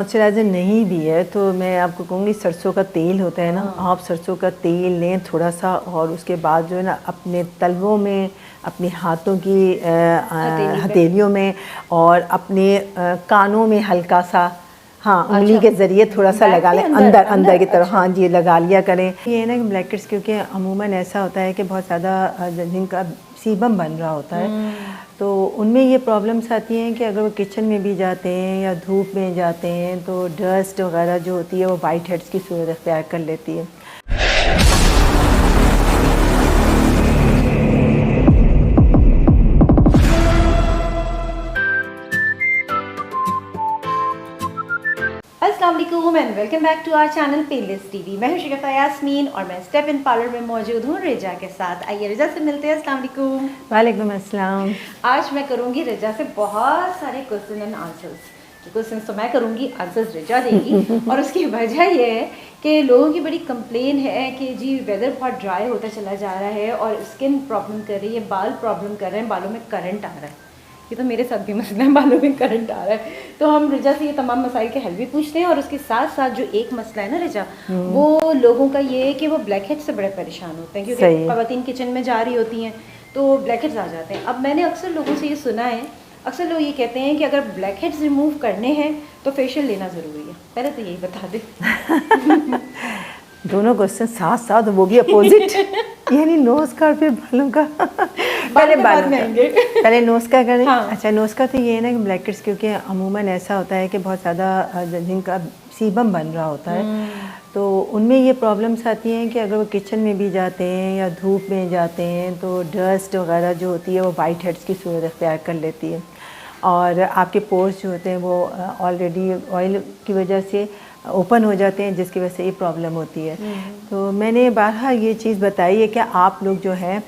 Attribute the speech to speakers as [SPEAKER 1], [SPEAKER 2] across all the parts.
[SPEAKER 1] Moisturiser नहीं भी है तो मैं आपको कहूँगी सरसों का तेल होता है ना, आप सरसों का तेल लें थोड़ा सा और उसके बाद जो है ना अपने तलवों में, अपने हाथों की हथेलियों में और अपने कानों में हल्का सा, हाँ उंगली के ज़रिए थोड़ा सा लगा लें अंदर अंदर की तरफ। हाँ जी, लगा लिया करें। ये है ना कि ब्लैकहेड्स क्योंकि अमूमन ऐसा होता है कि बहुत ज़्यादा जिनका सीबम बन रहा होता है तो उनमें ये प्रॉब्लम्स आती हैं कि अगर वो किचन में भी जाते हैं या धूप में जाते हैं तो डस्ट वगैरह जो होती है वो वाइट हेड्स की सूरत अख्तियार कर लेती है।
[SPEAKER 2] अस्सलाम वालेकुम and welcome back to our channel playlist TV. मैं हूं शिगफ्ता यास्मीन और मैं स्टेप इन पार्लर में मौजूद हूं रिजा के साथ। आइए रिजा से मिलते हैं। अस्सलाम वालेकुम।
[SPEAKER 1] वालेकुम अस्सलाम।
[SPEAKER 2] आज मैं करूंगी रिजा से बहुत सारे क्वेश्चन एंड आंसर्स। जो क्वेश्चन तो मैं करूंगी, आंसर्स रिजा देगी। और उसकी वजह ये है कि लोगों की बड़ी कंप्लेन है कि जी वेदर बहुत ड्राई होता चला जा रहा है और स्किन प्रॉब्लम कर रही है, बाल प्रॉब्लम कर रहे हैं, बालों में करंट आ रहा है। ये तो मेरे साथ भी मसला है, बालों में करंट आ रहा है। तो हम रिजा से ये तमाम मसाइल के हल भी पूछते हैं और उसके साथ साथ जो एक मसला है ना रिजा, वो लोगों का ये है कि वो ब्लैक हेड से बड़े परेशान होते हैं क्योंकि ख़वातीन किचन में जा रही होती हैं तो ब्लैक हेड्स आ जाते हैं। अब मैंने अक्सर लोगों से ये सुना है, अक्सर लोग ये कहते हैं कि अगर ब्लैक हेड्स रिमूव करने हैं तो फेशियल लेना ज़रूरी है। पहले तो यही बता दे।
[SPEAKER 1] दोनों क्वेश्चन साथ साथ, वो भी अपोजिट। यानी नोज़ का और फिर बालों का। पहले बालों का, पहले नोज़ का करें। हाँ। अच्छा, नोज़ का तो ये है ना कि ब्लैकहेड्स क्योंकि अमूमन ऐसा होता है कि बहुत ज़्यादा जिनका सीबम बन रहा होता है तो उनमें ये प्रॉब्लम्स आती हैं कि अगर वो किचन में भी जाते हैं या धूप में जाते हैं तो डस्ट वगैरह जो होती है वो वाइट हेड्स की सूरत अख्तियार कर लेती है और आपके पोर्स जो होते हैं वो ऑलरेडी ऑयल की वजह से ओपन हो जाते हैं जिसकी वजह से ये प्रॉब्लम होती है। तो मैंने बारहा ये चीज़ बताई है कि आप लोग जो है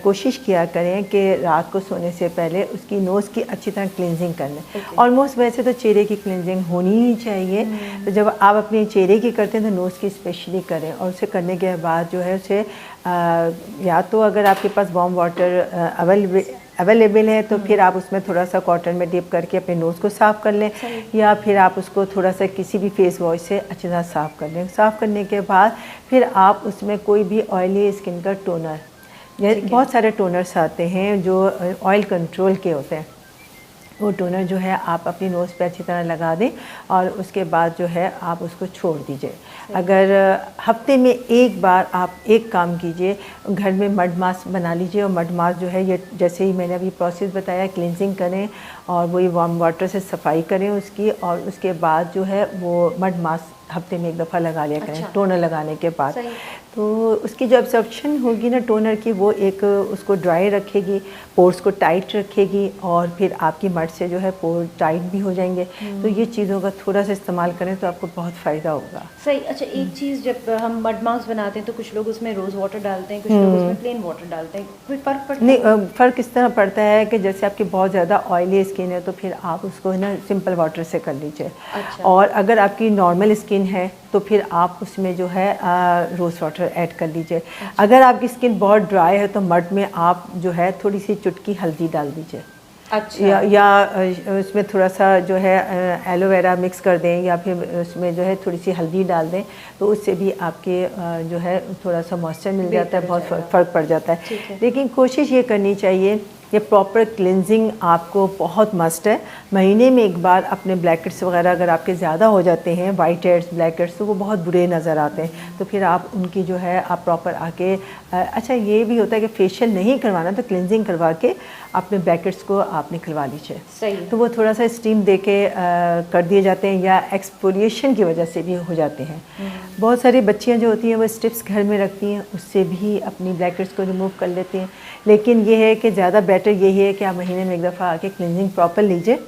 [SPEAKER 1] कोशिश किया करें कि रात को सोने से पहले उसकी नोज़ की अच्छी तरह क्लिनजिंग कर लें। ऑलमोस्ट वैसे तो चेहरे की क्लिनजिंग होनी ही चाहिए, तो जब आप अपने चेहरे की करते हैं तो नोज़ की स्पेशली करें और उसे करने के बाद जो है उसे या तो अगर आपके पास वार्म वाटर अवेलेबल है तो फिर आप उसमें थोड़ा सा कॉटन में डिप करके अपने नोज़ को साफ़ कर लें या फिर आप उसको थोड़ा सा किसी भी फेस वॉश से अच्छी तरह साफ़ कर लें। साफ़ करने के बाद फिर आप उसमें कोई भी ऑयली स्किन का टोनर, बहुत सारे टोनर्स आते हैं जो ऑयल कंट्रोल के होते हैं, वो टोनर जो है आप अपनी नोज़ पे अच्छी तरह लगा दें और उसके बाद जो है आप उसको छोड़ दीजिए। अगर हफ्ते में एक बार आप एक काम कीजिए, घर में मड मास्क बना लीजिए और मड मास्क जो है ये जैसे ही मैंने अभी प्रोसेस बताया, क्लिनजिंग करें और वही वार्म वाटर से सफाई करें उसकी और उसके बाद जो है वो मड मास्क हफ्ते में एक दफ़ा लगा लिया करें। टोनर लगाने के बाद तो उसकी जो एब्जॉर्प्शन होगी ना टोनर की, वो एक उसको ड्राई रखेगी, पोर्स को टाइट रखेगी और फिर आपकी मड से जो है पोर टाइट भी हो जाएंगे। तो ये चीज़ों का थोड़ा सा इस्तेमाल करें तो आपको बहुत फ़ायदा होगा।
[SPEAKER 2] सही। अच्छा, एक चीज़, जब हम मड मास्क बनाते हैं तो कुछ लोग उसमें रोज़ वाटर डालते हैं, कुछ लोग उसमें प्लेन वाटर डालते हैं, कोई फ़र्क पड़ता है?
[SPEAKER 1] नहीं, फ़र्क इस तरह पड़ता है कि जैसे आपकी बहुत ज़्यादा ऑयली स्किन है तो फिर आप उसको है ना सिंपल वाटर से कर लीजिए। अच्छा। और अगर आपकी नॉर्मल स्किन है तो फिर आप उसमें जो है रोज़ वाटर ऐड कर लीजिए। अच्छा। अगर आपकी स्किन बहुत ड्राई है तो मड में आप जो है थोड़ी सी चुटकी हल्दी डाल दीजिए। अच्छा। या उसमें थोड़ा सा जो है एलोवेरा मिक्स कर दें या फिर उसमें जो है थोड़ी सी हल्दी डाल दें तो उससे भी आपके जो है थोड़ा सा मॉइस्चर मिल जाता है, बहुत फ़र्क पड़ जाता है। लेकिन कोशिश ये करनी चाहिए, ये प्रॉपर क्लिनजिंग आपको बहुत मस्ट है। महीने में एक बार अपने ब्लैकहेड्स वगैरह अगर आपके ज़्यादा हो जाते हैं, वाइट हेड्स ब्लैकहेड्स, तो वो बहुत बुरे नज़र आते हैं तो फिर आप उनकी जो है आप प्रॉपर आके अच्छा ये भी होता है कि फेशियल नहीं करवाना तो क्लिनजिंग करवा के अपने ब्लैकहेड्स को आप निकलवा लीजिए। सही। तो वो थोड़ा सा स्टीम दे के कर दिए जाते हैं या एक्सफोलिएशन की वजह से भी हो जाते हैं। बहुत सारी बच्चियाँ जो होती हैं वो स्ट्रिप्स घर में रखती हैं, उससे भी अपनी ब्लैकहेड्स को रिमूव कर लेती हैं। लेकिन ये है कि ज़्यादा बेटर यही है कि आप महीने में एक दफ़ा आके क्लिनजिंग प्रॉपर लीजिए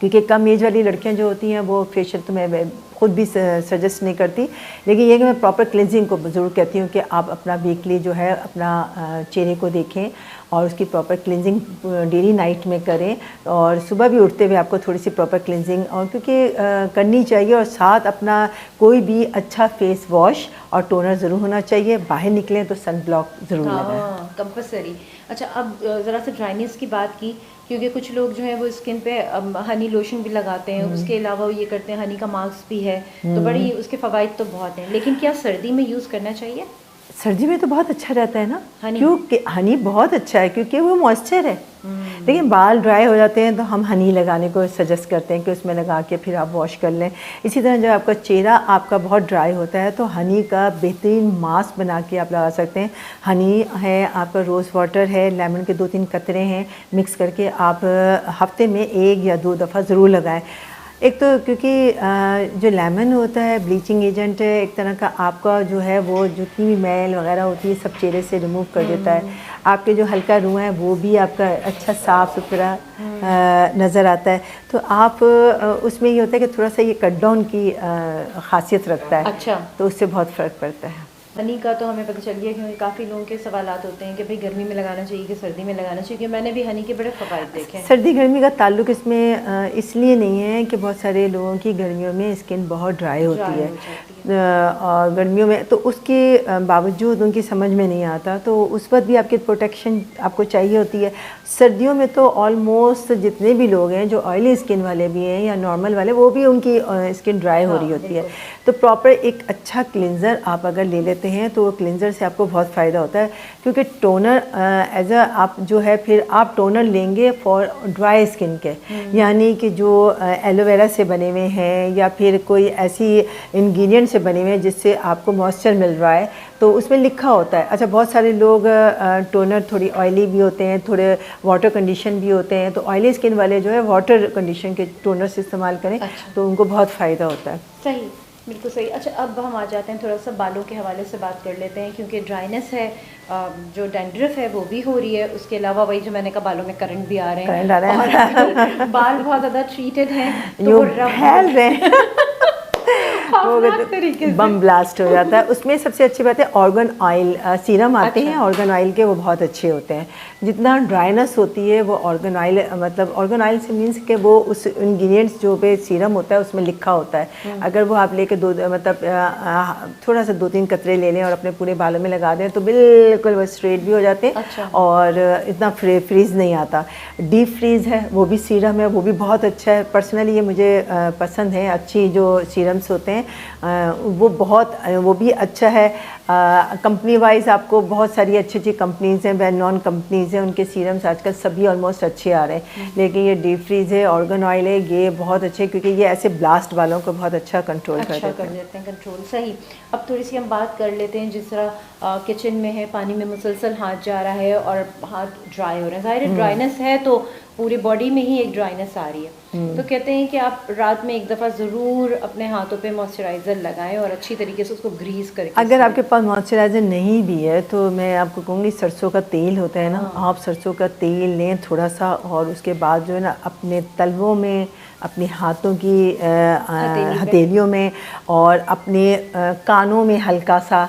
[SPEAKER 1] क्योंकि कम एज वाली लड़कियां जो होती हैं वो फेशियल तो मैं खुद भी सजेस्ट नहीं करती, लेकिन ये कि मैं प्रॉपर क्लिनजिंग को ज़रूर कहती हूँ कि आप अपना वीकली जो है अपना चेहरे को देखें और उसकी प्रॉपर क्लिनजिंग डेली नाइट में करें और सुबह भी उठते हुए आपको थोड़ी सी प्रॉपर क्लिनजिंग और क्योंकि करनी चाहिए और साथ अपना कोई भी अच्छा फेस वॉश और टोनर ज़रूर होना चाहिए। बाहर निकलें तो सन ब्लॉक ज़रूर लगाएं,
[SPEAKER 2] कंपल्सरी। अच्छा, अब ज़रा सा ड्राइनेस की बात की क्योंकि कुछ लोग जो है वो स्किन पे हनी लोशन भी लगाते हैं, उसके अलावा वो ये करते हैं, हनी का मास्क भी है, तो बड़ी उसके फ़वाइद तो बहुत हैं। लेकिन क्या सर्दी में यूज़ करना चाहिए?
[SPEAKER 1] सर्दी में तो बहुत अच्छा रहता है ना,
[SPEAKER 2] हनी?
[SPEAKER 1] क्योंकि हनी बहुत अच्छा है क्योंकि वो मॉइस्चर है। लेकिन बाल ड्राई हो जाते हैं तो हम हनी लगाने को सजेस्ट करते हैं कि उसमें लगा के फिर आप वॉश कर लें। इसी तरह जब आपका चेहरा आपका बहुत ड्राई होता है तो हनी का बेहतरीन मास्क बना के आप लगा सकते हैं। हनी है, आपका रोज़ वाटर है, लेमन के 2-3 कतरे हैं, मिक्स करके आप हफ्ते में 1 या 2 दफ़ा ज़रूर लगाएं। एक तो क्योंकि जो लेमन होता है ब्लीचिंग एजेंट है, एक तरह का आपका जो है वो जितनी भी मैल वगैरह होती है सब चेहरे से रिमूव कर देता है। आपके जो हल्का रुआं है वो भी आपका अच्छा साफ़ सुथरा नज़र आता है। तो आप उसमें ये होता है कि थोड़ा सा ये कट डाउन की ख़ासियत रखता है।
[SPEAKER 2] अच्छा,
[SPEAKER 1] तो उससे बहुत फ़र्क पड़ता है।
[SPEAKER 2] हनी का तो हमें पता चल गया, क्योंकि काफ़ी लोगों के सवालात होते हैं कि भाई गर्मी में लगाना चाहिए कि सर्दी में लगाना चाहिए, क्योंकि मैंने भी हनी के बड़े फ़वाइद देखे हैं।
[SPEAKER 1] सर्दी गर्मी का ताल्लुक इसमें इसलिए नहीं है कि बहुत सारे लोगों की गर्मियों में स्किन बहुत ड्राई होती है, और गर्मियों में तो उसके बावजूद उनकी समझ में नहीं आता, तो उस वक्त भी आपकी प्रोटेक्शन आपको चाहिए होती है। सर्दियों में तो ऑलमोस्ट जितने भी लोग हैं जो ऑयली स्किन वाले भी हैं या नॉर्मल वाले, वो भी उनकी स्किन ड्राई हो रही होती है। तो प्रॉपर एक अच्छा क्लिनज़र आप अगर ले लेते हैं तो क्लिनज़र से आपको बहुत फ़ायदा होता है, क्योंकि टोनर एज अ आप जो है फिर आप टोनर लेंगे फॉर ड्राई स्किन के, यानी कि जो एलोवेरा से बने हुए हैं या फिर कोई ऐसी इंग्रेडिएंट से बने हुए हैं जिससे आपको मॉइस्चर मिल रहा है, तो उसमें लिखा होता है। अच्छा, बहुत सारे लोग टोनर थोड़ी ऑयली भी होते हैं, थोड़े वाटर कंडीशन भी होते हैं, तो ऑयली स्किन वाले जो है वाटर कंडीशन के टोनर से इस्तेमाल करें।
[SPEAKER 2] अच्छा।
[SPEAKER 1] तो उनको बहुत फ़ायदा होता है।
[SPEAKER 2] सही, बिल्कुल सही। अच्छा, अब हम आ जाते हैं थोड़ा सा बालों के हवाले से बात कर लेते हैं, क्योंकि ड्राइनेस है, जो डैंड्रफ है वो भी हो रही है, उसके अलावा वही जो मैंने कहा बालों में करंट भी आ रहे हैं,
[SPEAKER 1] करंट आ रहा है।
[SPEAKER 2] और बाल बहुत ज़्यादा ट्रीटेड हैं तो
[SPEAKER 1] यूँ
[SPEAKER 2] वो
[SPEAKER 1] फैल रहे हैं।
[SPEAKER 2] खौफनाक तरीके से
[SPEAKER 1] बम ब्लास्ट हो जाता है। उसमें सबसे अच्छी बात है ऑर्गन ऑयल सीरम आते हैं ऑर्गन ऑयल के, वो बहुत अच्छे होते हैं। जितना ड्राइनेस होती है वो ऑर्गन ऑयल, मतलब ऑर्गन ऑयल से मीन्स कि वो उस इंग्रेडिएंट्स जो पे सीरम होता है उसमें लिखा होता है, अगर वो आप लेके थोड़ा सा 2-3 कतरे ले लें और अपने पूरे बालों में लगा दें तो बिल्कुल वो स्ट्रेट भी हो जाते हैं।
[SPEAKER 2] अच्छा।
[SPEAKER 1] और इतना फ्रीज नहीं आता। डीप फ्रीज है, वो भी सीरम है, वो भी बहुत अच्छा है। पर्सनली ये मुझे पसंद है। अच्छी जो सीरम्स होते हैं वो भी अच्छा है। कंपनी वाइज आपको बहुत सारी अच्छी अच्छी कंपनीज़ हैं, वेल नॉन कंपनीज़ हैं, उनके सीरम्स आजकल सभी ऑलमोस्ट अच्छे आ रहे हैं। लेकिन ये डीप फ्रीज है, ऑर्गन ऑयल है, ये बहुत अच्छे, क्योंकि ये ऐसे ब्लास्ट वालों को बहुत अच्छा कंट्रोल कर देते हैं।
[SPEAKER 2] कंट्रोल। सही। अब थोड़ी सी हम बात कर लेते हैं, जिस तरह किचन में है, पानी में मुसलसल हाथ जा रहा है और हाथ ड्राई हो रहे हैं, ज़ाहिर ड्राइनेस है तो पूरी बॉडी में ही एक ड्राइनेस आ रही है, तो कहते हैं कि आप रात में एक दफ़ा ज़रूर अपने हाथों पे मॉइस्चराइज़र लगाएं और अच्छी तरीके से उसको ग्रीस करके।
[SPEAKER 1] अगर आपके पास मॉइस्चराइज़र नहीं भी है तो मैं आपको कहूँगी सरसों का तेल होता है ना, आप सरसों का तेल लें थोड़ा सा, और उसके बाद जो है ना अपने तलवों में, अपने हाथों की हथेलियों में और अपने कानों में हल्का सा,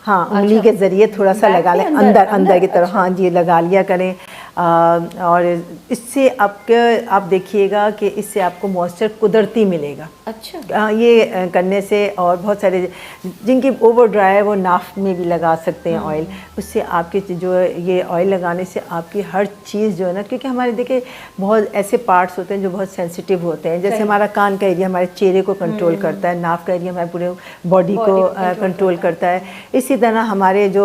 [SPEAKER 1] हाँ, उंगली के ज़रिए थोड़ा सा लगा लें अंदर की तरफ। हाँ जी, लगा लिया करें। और इससे आप देखिएगा कि इससे आपको मॉइस्चर कुदरती मिलेगा।
[SPEAKER 2] अच्छा।
[SPEAKER 1] ये करने से, और बहुत सारे जिनकी ओवर ड्राई है वो नाफ में भी लगा सकते हैं ऑयल। उससे आपके जो ये ऑयल लगाने से आपकी हर चीज़ जो है ना, क्योंकि हमारे देखिए बहुत ऐसे पार्ट्स होते हैं जो बहुत सेंसिटिव होते हैं, जैसे हमारा कान का एरिया हमारे चेहरे को कंट्रोल करता है, नाफ का एरिया हमारे पूरे बॉडी को कंट्रोल करता है। इसी तरह हमारे जो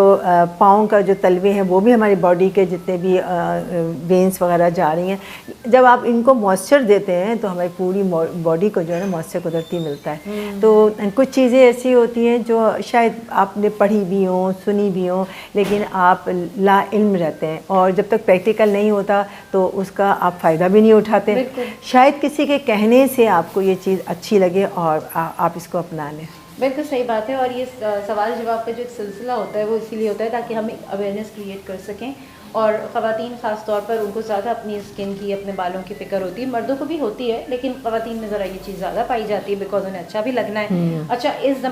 [SPEAKER 1] पाँव का जो तलवे हैं वो भी हमारी बॉडी के जितने भी वेंस वगैरह जा रही हैं, जब आप इनको मॉइस्चर देते हैं तो हमारी पूरी बॉडी को जो है ना मॉइस्चर कुदरती मिलता है। तो कुछ चीज़ें ऐसी होती हैं जो शायद आपने पढ़ी भी हों, सुनी भी हों, लेकिन आप ला इल्म रहते हैं, और जब तक प्रैक्टिकल नहीं होता तो उसका आप फ़ायदा भी नहीं उठाते। शायद किसी के कहने से आपको ये चीज़ अच्छी लगे और आप इसको अपना लें।
[SPEAKER 2] बिल्कुल सही बात है। और ये सवाल जवाब का जो एक सिलसिला होता है वो इसीलिए होता है ताकि हम एक अवेयरनेस क्रिएट कर सकें, और ख़वातीन ख़ास तौर पर उनको ज़्यादा अपनी स्किन की, अपने बालों की फ़िक्र होती है। मर्दों को भी होती है, लेकिन ख़वातीन में ज़रा ये चीज़ ज़्यादा पाई जाती है, बिकॉज उन्हें अच्छा भी लगना है। अच्छा, इस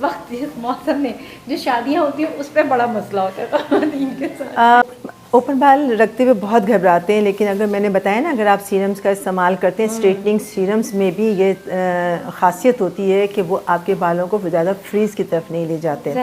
[SPEAKER 2] वक्त इस मौसम में जो शादियाँ होती हैं उस पर बड़ा मसला होता है ख़वातीन के साथ।
[SPEAKER 1] ओपन बाल रखते हुए बहुत घबराते हैं, लेकिन अगर मैंने बताया ना, अगर आप सीरम्स का इस्तेमाल करते हैं, स्ट्रेटनिंग सीरम्स में भी ये ख़ासियत होती है कि वो आपके बालों को ज़्यादा फ्रीज़ की तरफ नहीं ले जाते।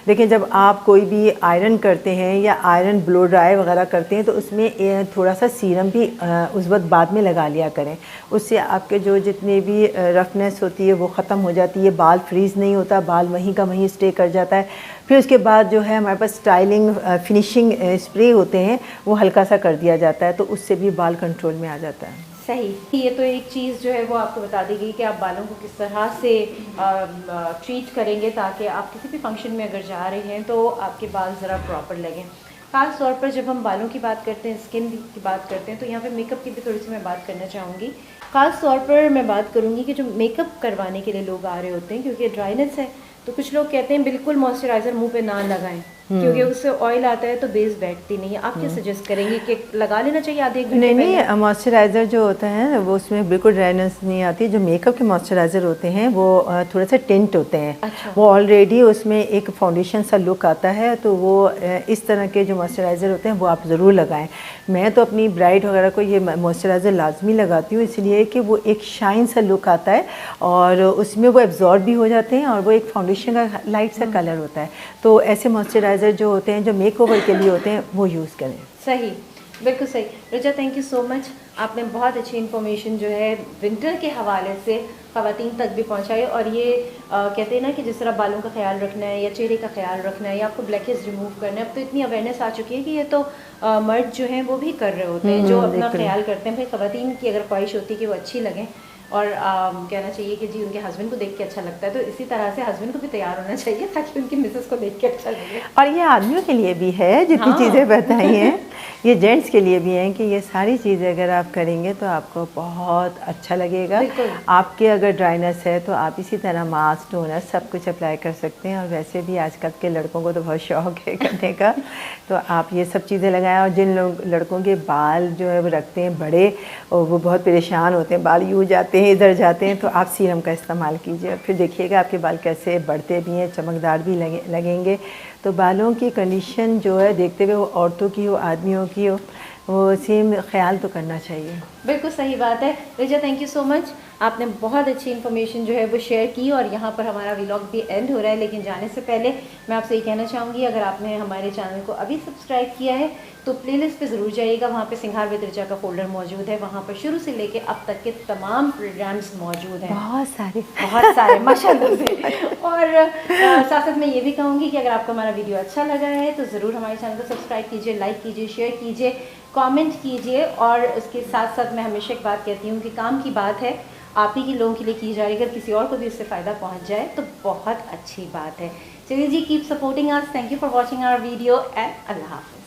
[SPEAKER 1] लेकिन जब आप कोई भी आयरन करते हैं या आयरन ब्लो ड्राई वगैरह करते हैं तो उसमें थोड़ा सा सीरम भी उस वक्त बाद में लगा लिया करें। उससे आपके जो जितने भी रफनेस होती है वो ख़त्म हो जाती है, बाल फ्रीज़ नहीं होता, बाल वहीं का वहीं स्टे कर जाता है। फिर उसके बाद जो है हमारे पास स्टाइलिंग फिनिशिंग स्प्रे होते हैं, वो हल्का सा कर दिया जाता है, तो उससे भी बाल कंट्रोल में आ जाता है।
[SPEAKER 2] सही। ये तो एक चीज़ जो है वो आपको बता दी गई कि आप बालों को किस तरह से ट्रीट करेंगे ताकि आप किसी भी फंक्शन में अगर जा रहे हैं तो आपके बाल ज़रा प्रॉपर लगें। ख़ास तौर पर जब हम बालों की बात करते हैं, स्किन की बात करते हैं, तो यहाँ पे मेकअप की भी थोड़ी सी मैं बात करना चाहूँगी। ख़ास तौर पर मैं बात करूँगी कि जो मेकअप करवाने के लिए लोग आ रहे होते हैं, क्योंकि ड्राइनेस है तो कुछ लोग कहते हैं बिल्कुल मॉइस्चराइज़र मुंह पे ना लगाएं क्योंकि उससे ऑयल आता है तो बेस बैठती नहीं है। आप क्या सजेस्ट करेंगे कि लगा लेना चाहिए आधे एक घंटे पहले?
[SPEAKER 1] नहीं, मॉइस्चराइज़र जो होता है वो उसमें बिल्कुल ड्राइनेस नहीं आती। जो मेकअप के मॉइस्चराइज़र होते हैं वो थोड़ा सा टिंट होते हैं।
[SPEAKER 2] अच्छा।
[SPEAKER 1] वो ऑलरेडी उसमें एक फाउंडेशन सा लुक आता है, तो वो इस तरह के जो मॉइस्चराइज़र होते हैं वो आप ज़रूर लगाएं। मैं तो अपनी ब्राइड वगैरह को ये मॉइस्चराइज़र लाजमी लगाती हूँ, इसलिए कि वो एक शाइन सा लुक आता है और उसमें वो एब्जॉर्ब भी हो जाते हैं और वो एक फाउंडेशन का लाइट सा कलर होता है। तो ऐसे मॉइस्चराइज़र जो होते हैं, जो मेकओवर के लिए होते हैं, वो यूज़ करें।
[SPEAKER 2] सही, बिल्कुल सही। रजा, थैंक यू सो मच। आपने बहुत अच्छी इन्फॉर्मेशन जो है विंटर के हवाले से ख़वातीन तक भी पहुंचाई। और ये कहते हैं ना कि जिस तरह बालों का ख्याल रखना है या चेहरे का ख्याल रखना है या आपको ब्लैकेज रिमूव करना है, अब तो इतनी अवेयरनेस आ चुकी है कि ये तो मर्द जो हैं वो भी कर रहे होते हैं, जो अपना ख्याल करते हैं। भाई ख़वातीन की अगर ख्वाहिश होती है कि वो अच्छी लगें और कहना चाहिए कि जी उनके हस्बैंड को देख के अच्छा लगता है, तो इसी तरह से हस्बैंड को भी तैयार होना चाहिए ताकि उनकी मिसेस को देख के अच्छा लगे।
[SPEAKER 1] और ये आदमियों के लिए भी है, जितनी चीज़ें बताई हैं ये जेंट्स के लिए भी हैं कि ये सारी चीज़ें अगर आप करेंगे तो आपको बहुत अच्छा लगेगा। आपके अगर ड्राइनेस है तो आप इसी तरह मास्क, टोनर सब कुछ अप्लाई कर सकते हैं। और वैसे भी आजकल के लड़कों को तो बहुत शौक है करने का, तो आप ये सब चीज़ें लगाएं। और जिन लड़कों के बाल जो है वो रखते हैं बड़े और वो बहुत परेशान होते हैं, बाल यूँ जाते हैं इधर जाते हैं, तो आप सीरम का इस्तेमाल कीजिए, फिर देखिएगा आपके बाल कैसे बढ़ते भी हैं, चमकदार भी लगेंगे। तो बालों की कंडीशन जो है देखते हुए वो औरतों की हो आदमियों की हो, वो सेम ख्याल तो करना चाहिए।
[SPEAKER 2] बिल्कुल सही बात है। रिजा, थैंक यू सो मच। आपने बहुत अच्छी इन्फॉर्मेशन जो है वो शेयर की और यहाँ पर हमारा व्लॉग भी एंड हो रहा है, लेकिन जाने से पहले मैं आपसे ये कहना चाहूँगी, अगर आपने हमारे चैनल को अभी सब्सक्राइब किया है तो प्लेलिस्ट पे ज़रूर जाइएगा। वहाँ पे सिंघार विद रिचा का फोल्डर मौजूद है, वहाँ पर शुरू से लेके अब तक के तमाम प्रोग्राम्स मौजूद हैं, बहुत सारे माशाल्लाह से। और साथ साथ मैं ये भी कहूँगी कि अगर आपको हमारा वीडियो अच्छा लगा है तो ज़रूर हमारे चैनल को सब्सक्राइब कीजिए, लाइक कीजिए, शेयर कीजिए, कमेंट कीजिए। और उसके साथ साथ मैं हमेशा एक बात कहती हूँ कि काम की बात है, आप ही के लोगों के लिए की जा रही है, अगर किसी और को भी उससे फ़ायदा पहुँच जाए तो बहुत अच्छी बात है। चलिए जी, keep supporting us. Thank you for watching our video and अल्लाह हाफ़िज़।